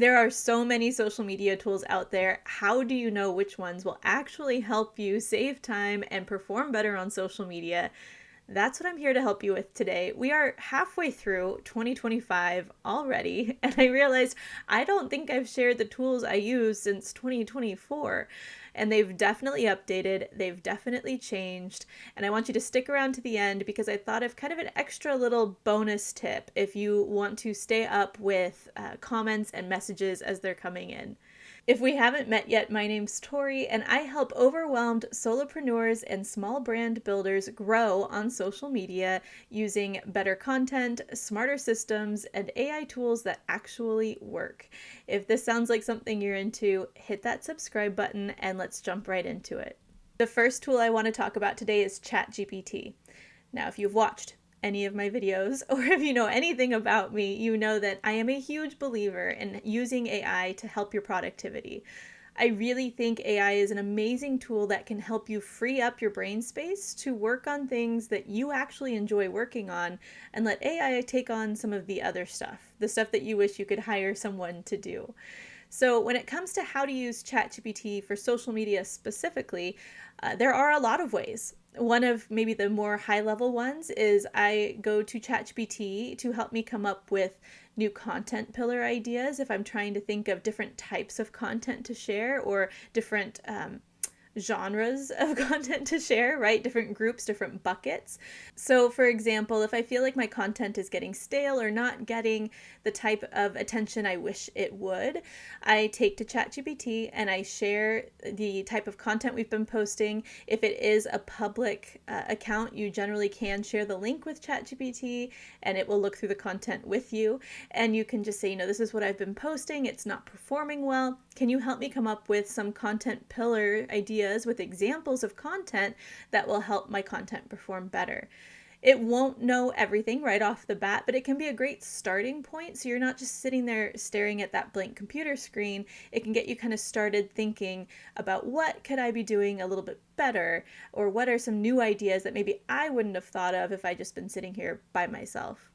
There are so many social media tools out there. How do you know which ones will actually help you save time and perform better on social media? That's what I'm here to help you with today. We are halfway through 2025 already, and I realized I don't think I've shared the tools I use since 2024. And they've definitely updated, they've definitely changed. And I want you to stick around to the end because I thought of kind of an extra little bonus tip if you want to stay up with comments and messages as they're coming in. If we haven't met yet, my name's Tori, and I help overwhelmed solopreneurs and small brand builders grow on social media using better content, smarter systems, and AI tools that actually work. If this sounds like something you're into, hit that subscribe button and let's jump right into it. The first tool I want to talk about today is ChatGPT. Now, if you've watched any of my videos, or if you know anything about me, you know that I am a huge believer in using AI to help your productivity. I really think AI is an amazing tool that can help you free up your brain space to work on things that you actually enjoy working on and let AI take on some of the other stuff, the stuff that you wish you could hire someone to do. So when it comes to how to use ChatGPT for social media specifically, there are a lot of ways. One of maybe the more high level ones is I go to ChatGPT to help me come up with new content pillar ideas if I'm trying to think of different types of content to share or different genres of content to share, right? Different groups, different buckets. So, for example, if I feel like my content is getting stale or not getting the type of attention I wish it would, I take to ChatGPT and I share the type of content we've been posting. If it is a public account, you generally can share the link with ChatGPT and it will look through the content with you. And you can just say, this is what I've been posting. It's not performing well. Can you help me come up with some content pillar ideas with examples of content that will help my content perform better? It won't know everything right off the bat, but it can be a great starting point. So you're not just sitting there staring at that blank computer screen. It can get you kind of started thinking about what could I be doing a little bit better, or what are some new ideas that maybe I wouldn't have thought of if I just been sitting here by myself.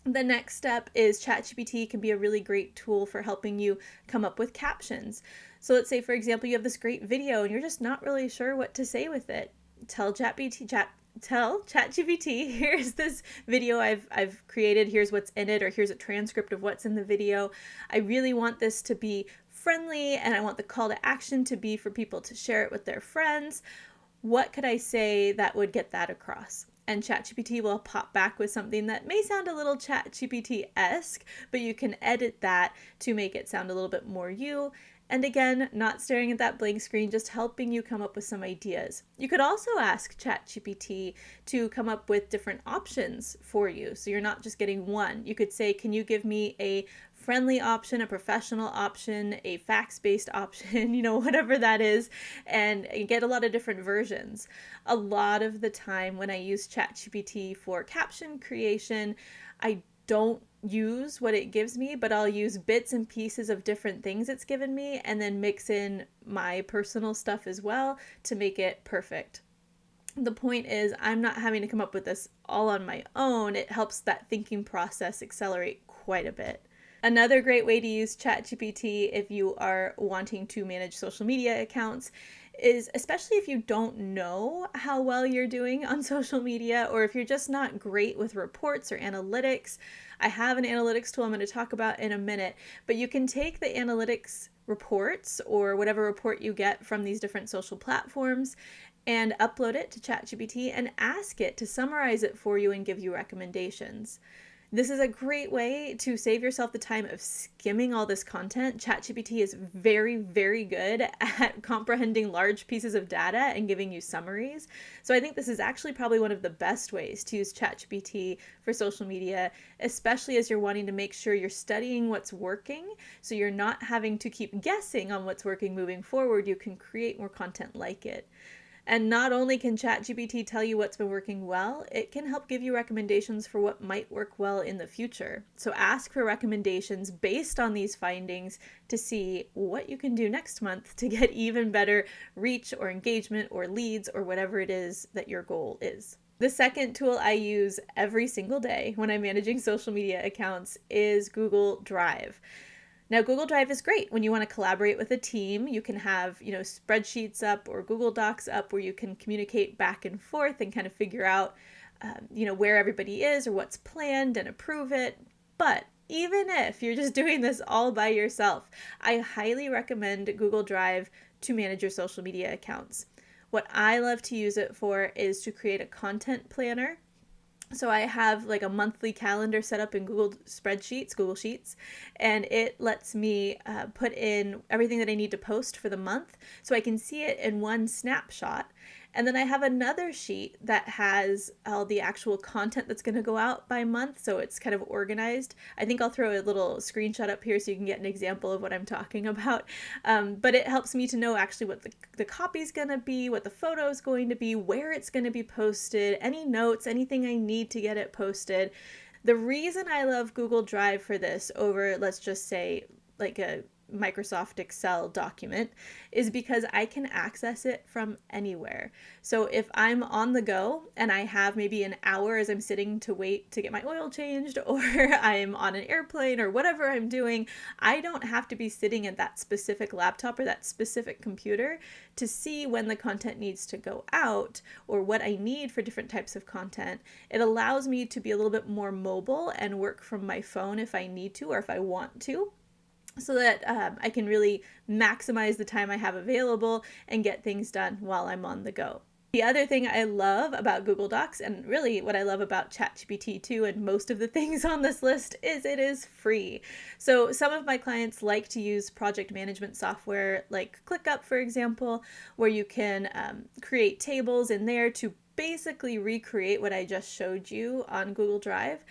The next step is ChatGPT can be a really great tool for helping you come up with captions. So let's say, for example, you have this great video and you're just not really sure what to say with it. Tell ChatGPT, here's this video I've created, here's what's in it, or here's a transcript of what's in the video. I really want this to be friendly and I want the call to action to be for people to share it with their friends. What could I say that would get that across? And ChatGPT will pop back with something that may sound a little ChatGPT-esque, but you can edit that to make it sound a little bit more you. And again, not staring at that blank screen, just helping you come up with some ideas. You could also ask ChatGPT to come up with different options for you, so you're not just getting one. You could say, can you give me a friendly option, a professional option, a facts-based option, whatever that is, and get a lot of different versions. A lot of the time when I use ChatGPT for caption creation, I don't use what it gives me, but I'll use bits and pieces of different things it's given me and then mix in my personal stuff as well to make it perfect. The point is, I'm not having to come up with this all on my own. It helps that thinking process accelerate quite a bit. Another great way to use ChatGPT if you are wanting to manage social media accounts is, especially if you don't know how well you're doing on social media, or if you're just not great with reports or analytics. I have an analytics tool I'm going to talk about in a minute, but you can take the analytics reports or whatever report you get from these different social platforms and upload it to ChatGPT and ask it to summarize it for you and give you recommendations. This is a great way to save yourself the time of skimming all this content. ChatGPT is very, very good at comprehending large pieces of data and giving you summaries. So I think this is actually probably one of the best ways to use ChatGPT for social media, especially as you're wanting to make sure you're studying what's working, so you're not having to keep guessing on what's working moving forward. You can create more content like it. And not only can ChatGPT tell you what's been working well, it can help give you recommendations for what might work well in the future. So ask for recommendations based on these findings to see what you can do next month to get even better reach or engagement or leads or whatever it is that your goal is. The second tool I use every single day when I'm managing social media accounts is Google Drive. Now, Google Drive is great when you want to collaborate with a team. You can have, spreadsheets up or Google Docs up where you can communicate back and forth and kind of figure out, where everybody is or what's planned and approve it. But even if you're just doing this all by yourself, I highly recommend Google Drive to manage your social media accounts. What I love to use it for is to create a content planner. So I have like a monthly calendar set up in Google Sheets, and it lets me put in everything that I need to post for the month so I can see it in one snapshot. And then I have another sheet that has all the actual content that's going to go out by month. So it's kind of organized. I think I'll throw a little screenshot up here so you can get an example of what I'm talking about. But it helps me to know actually what the copy's going to be, what the photo is going to be, where it's going to be posted, any notes, anything I need to get it posted. The reason I love Google Drive for this over, let's just say, like a Microsoft Excel document is because I can access it from anywhere. So if I'm on the go and I have maybe an hour as I'm sitting to wait to get my oil changed, or I'm on an airplane or whatever I'm doing, I don't have to be sitting at that specific laptop or that specific computer to see when the content needs to go out or what I need for different types of content. It allows me to be a little bit more mobile and work from my phone if I need to or if I want to, so that I can really maximize the time I have available and get things done while I'm on the go. The other thing I love about Google Docs, and really what I love about ChatGPT too, and most of the things on this list, is it is free. So some of my clients like to use project management software like ClickUp, for example, where you can create tables in there to basically recreate what I just showed you on Google Drive.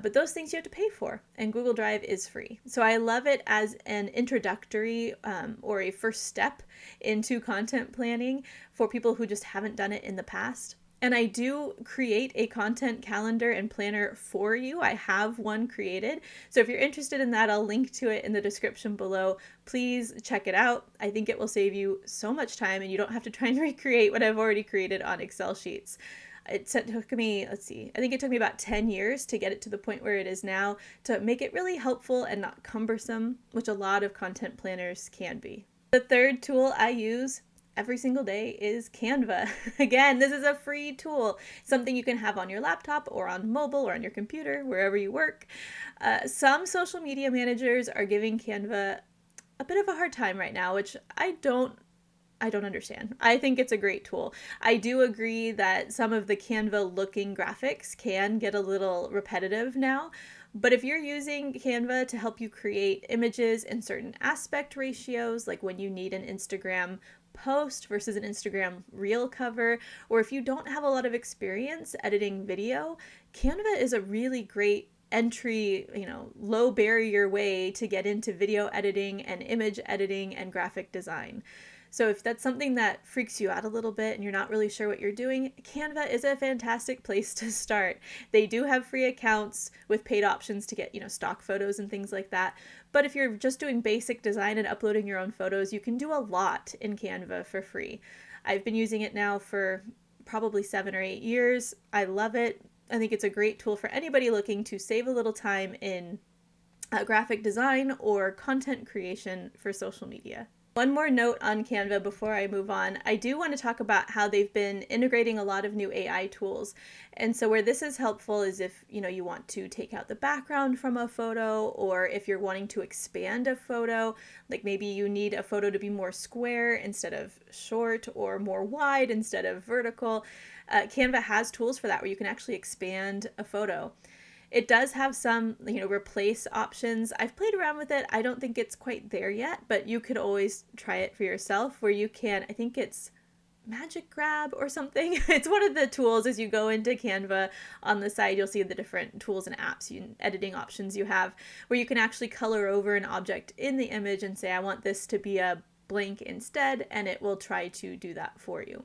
But those things you have to pay for, and Google Drive is free. So I love it as an introductory or a first step into content planning for people who just haven't done it in the past. And I do create a content calendar and planner for you. I have one created. So if you're interested in that, I'll link to it in the description below. Please check it out. I think it will save you so much time and you don't have to try and recreate what I've already created on Excel sheets. It took me, I think it took me about 10 years to get it to the point where it is now, to make it really helpful and not cumbersome, which a lot of content planners can be. The third tool I use every single day is Canva. Again, this is a free tool, something you can have on your laptop or on mobile or on your computer, wherever you work. Some social media managers are giving Canva a bit of a hard time right now, which I don't understand. I think it's a great tool. I do agree that some of the Canva looking graphics can get a little repetitive now, but if you're using Canva to help you create images in certain aspect ratios, like when you need an Instagram post versus an Instagram reel cover, or if you don't have a lot of experience editing video, Canva is a really great entry, low barrier way to get into video editing and image editing and graphic design. So if that's something that freaks you out a little bit and you're not really sure what you're doing, Canva is a fantastic place to start. They do have free accounts with paid options to get, stock photos and things like that. But if you're just doing basic design and uploading your own photos, you can do a lot in Canva for free. I've been using it now for probably 7 or 8 years. I love it. I think it's a great tool for anybody looking to save a little time in graphic design or content creation for social media. One more note on Canva before I move on. I do want to talk about how they've been integrating a lot of new AI tools. And so where this is helpful is if, you want to take out the background from a photo, or if you're wanting to expand a photo, like maybe you need a photo to be more square instead of short, or more wide instead of vertical. Canva has tools for that where you can actually expand a photo. It does have some, replace options. I've played around with it. I don't think it's quite there yet, but you could always try it for yourself, where you can, I think it's Magic Grab or something. It's one of the tools. As you go into Canva, on the side you'll see the different tools and apps, editing options you have, where you can actually color over an object in the image and say, I want this to be a blank instead, and it will try to do that for you.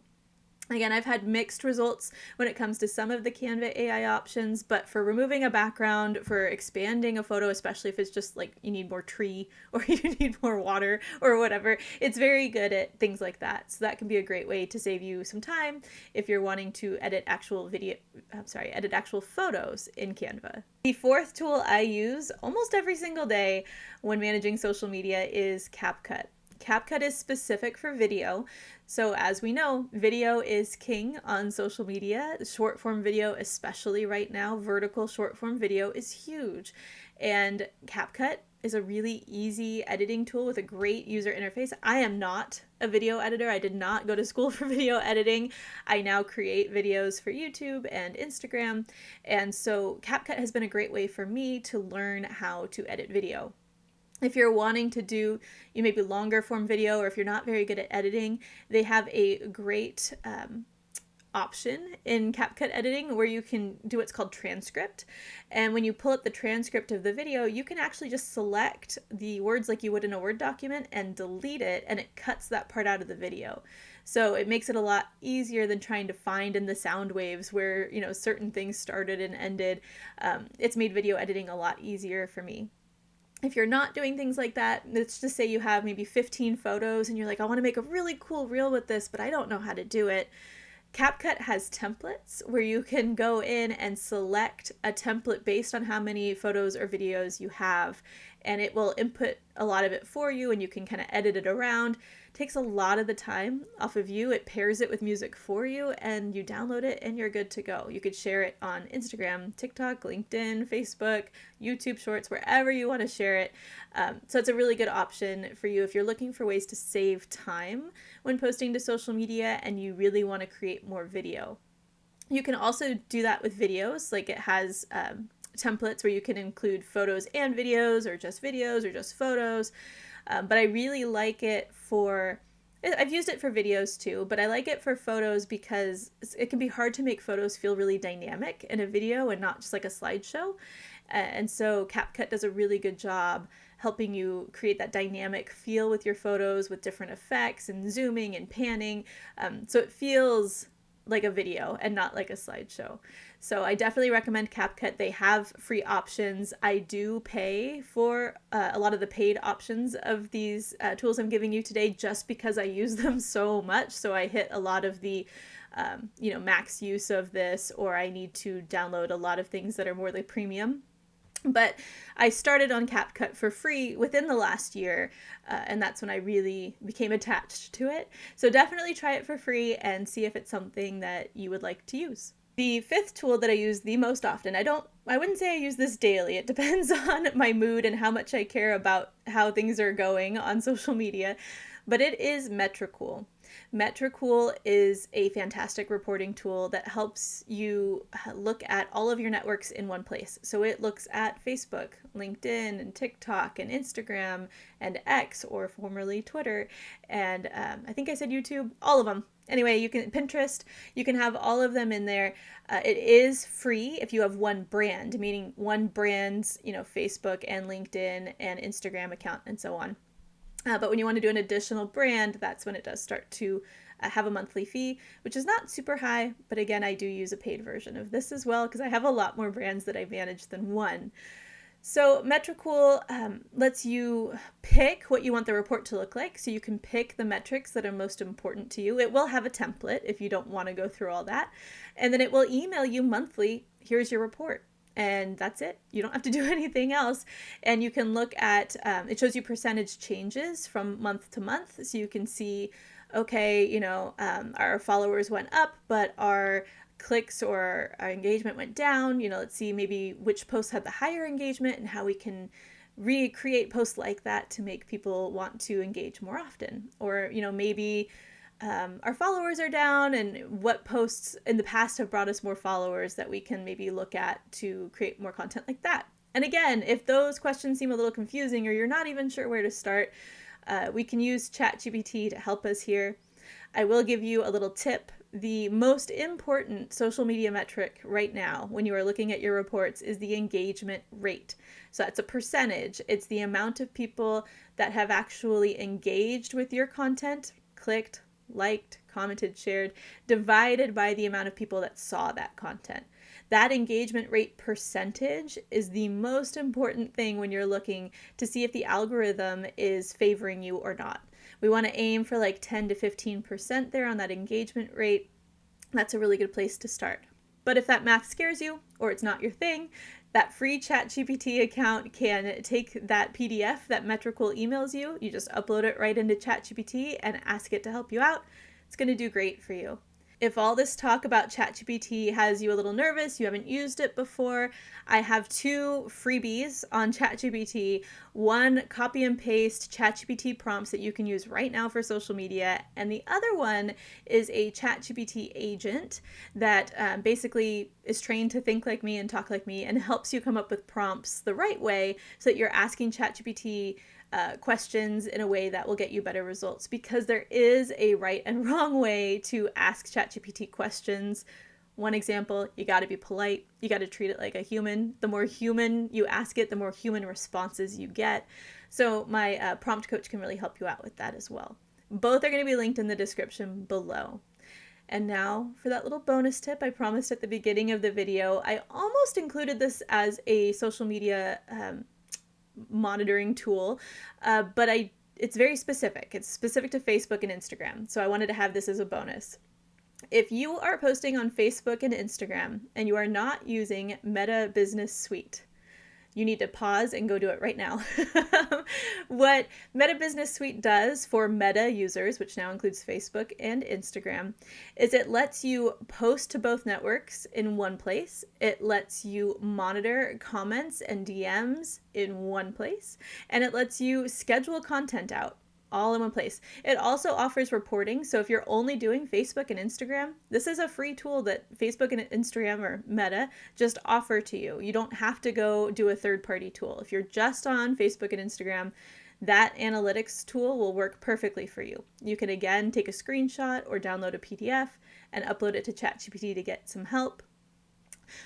Again, I've had mixed results when it comes to some of the Canva AI options, but for removing a background, for expanding a photo, especially if it's just like you need more tree or you need more water or whatever, it's very good at things like that. So that can be a great way to save you some time if you're wanting to edit actual edit actual photos in Canva. The fourth tool I use almost every single day when managing social media is CapCut. CapCut is specific for video. So as we know, video is king on social media. Short form video, especially right now, vertical short form video is huge. And CapCut is a really easy editing tool with a great user interface. I am not a video editor. I did not go to school for video editing. I now create videos for YouTube and Instagram. And so CapCut has been a great way for me to learn how to edit video. If you're wanting to do maybe longer form video, or if you're not very good at editing, they have a great option in CapCut editing where you can do what's called transcript. And when you pull up the transcript of the video, you can actually just select the words like you would in a Word document and delete it, and it cuts that part out of the video. So it makes it a lot easier than trying to find in the sound waves where, certain things started and ended. It's made video editing a lot easier for me. If you're not doing things like that, let's just say you have maybe 15 photos and you're like, I want to make a really cool reel with this, but I don't know how to do it. CapCut has templates where you can go in and select a template based on how many photos or videos you have, and it will input a lot of it for you, and you can kind of edit it around. It takes a lot of the time off of you. It pairs it with music for you, and you download it and you're good to go. You could share it on Instagram, TikTok, LinkedIn, Facebook, YouTube Shorts, wherever you want to share it. So it's a really good option for you if you're looking for ways to save time when posting to social media and you really want to create more video. You can also do that with videos. Like, it has templates where you can include photos and videos, or just photos. But I really like it I've used it for videos too, but I like it for photos because it can be hard to make photos feel really dynamic in a video and not just like a slideshow. And so CapCut does a really good job helping you create that dynamic feel with your photos, with different effects and zooming and panning. So it feels like a video and not like a slideshow. So I definitely recommend CapCut. They have free options. I do pay for a lot of the paid options of these tools I'm giving you today just because I use them so much. So I hit a lot of the max use of this, or I need to download a lot of things that are more like premium. But I started on CapCut for free within the last year, and that's when I really became attached to it. So definitely try it for free and see if it's something that you would like to use. The fifth tool that I use the most often, I wouldn't say I use this daily. It depends on my mood and how much I care about how things are going on social media, but it is Metricool. Metricool is a fantastic reporting tool that helps you look at all of your networks in one place. So it looks at Facebook, LinkedIn, and TikTok, and Instagram, and X, or formerly Twitter, and I think I said YouTube, all of them. Anyway, you can Pinterest, you can have all of them in there. It is free if you have one brand, meaning one brand's, Facebook and LinkedIn and Instagram account and so on. But when you want to do an additional brand, that's when it does start to have a monthly fee, which is not super high. But again, I do use a paid version of this as well because I have a lot more brands that I manage than one. So Metricool lets you pick what you want the report to look like. So you can pick the metrics that are most important to you. It will have a template if you don't want to go through all that. And then it will email you monthly, here's your report. And that's it. You don't have to do anything else. And you can look at, it shows you percentage changes from month to month. So you can see, okay, our followers went up, but our clicks or our engagement went down. Let's see maybe which posts had the higher engagement and how we can recreate posts like that to make people want to engage more often. Or, maybe our followers are down, and what posts in the past have brought us more followers that we can maybe look at to create more content like that. And again, if those questions seem a little confusing or you're not even sure where to start, we can use ChatGPT to help us here. I will give you a little tip. The most important social media metric right now when you are looking at your reports is the engagement rate. So that's a percentage. It's the amount of people that have actually engaged with your content, clicked, liked, commented, shared, divided by the amount of people that saw that content. That engagement rate percentage is the most important thing when you're looking to see if the algorithm is favoring you or not. We want to aim for like 10 to 15% there on that engagement rate. That's a really good place to start. But if that math scares you or it's not your thing, that free ChatGPT account can take that PDF that Metricool emails you. You just upload it right into ChatGPT and ask it to help you out. It's going to do great for you. If all this talk about ChatGPT has you a little nervous, you haven't used it before, I have 2 freebies on ChatGPT. One, copy and paste ChatGPT prompts that you can use right now for social media, and the other one is a ChatGPT agent that basically is trained to think like me and talk like me and helps you come up with prompts the right way so that you're asking ChatGPT questions in a way that will get you better results, because there is a right and wrong way to ask ChatGPT questions. One example, you got to be polite. You got to treat it like a human. The more human you ask it, the more human responses you get. So my prompt coach can really help you out with that as well. Both are going to be linked in the description below. And now for that little bonus tip I promised at the beginning of the video. I almost included this as a social media monitoring tool, but it's very specific. It's specific to Facebook and Instagram, so I wanted to have this as a bonus. If you are posting on Facebook and Instagram and you are not using Meta Business Suite, you need to pause and go do it right now. What Meta Business Suite does for Meta users, which now includes Facebook and Instagram, is it lets you post to both networks in one place. It lets you monitor comments and DMs in one place, and it lets you schedule content out all in one place. It also offers reporting. So if you're only doing Facebook and Instagram, this is a free tool that Facebook and Instagram, or Meta, just offer to you. You don't have to go do a third-party tool. If you're just on Facebook and Instagram, that analytics tool will work perfectly for you. You can again take a screenshot or download a PDF and upload it to ChatGPT to get some help.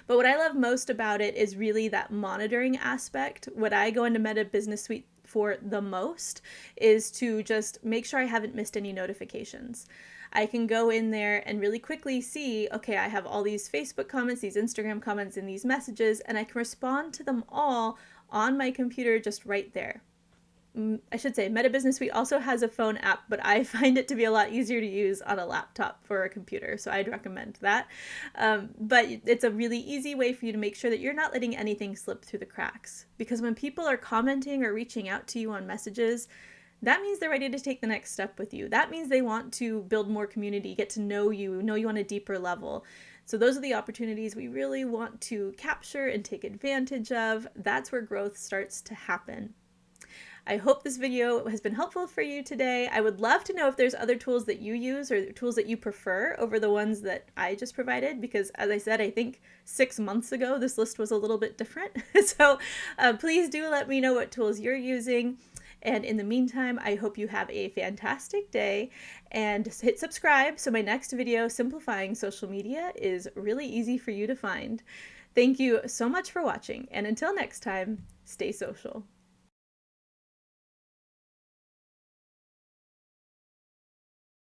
But what I love most about it is really that monitoring aspect. What I go into Meta Business Suite for the most is to just make sure I haven't missed any notifications. I can go in there and really quickly see, okay, I have all these Facebook comments, these Instagram comments, and these messages, and I can respond to them all on my computer just right there. I should say Meta Business Suite also has a phone app, but I find it to be a lot easier to use on a laptop for a computer, so I'd recommend that. But it's a really easy way for you to make sure that you're not letting anything slip through the cracks. Because when people are commenting or reaching out to you on messages, that means they're ready to take the next step with you. That means they want to build more community, get to know you on a deeper level. So those are the opportunities we really want to capture and take advantage of. That's where growth starts to happen. I hope this video has been helpful for you today. I would love to know if there's other tools that you use or tools that you prefer over the ones that I just provided, because as I said, I think 6 months ago, this list was a little bit different. So please do let me know what tools you're using. And in the meantime, I hope you have a fantastic day, and hit subscribe so my next video, Simplifying Social Media, is really easy for you to find. Thank you so much for watching, and until next time, stay social.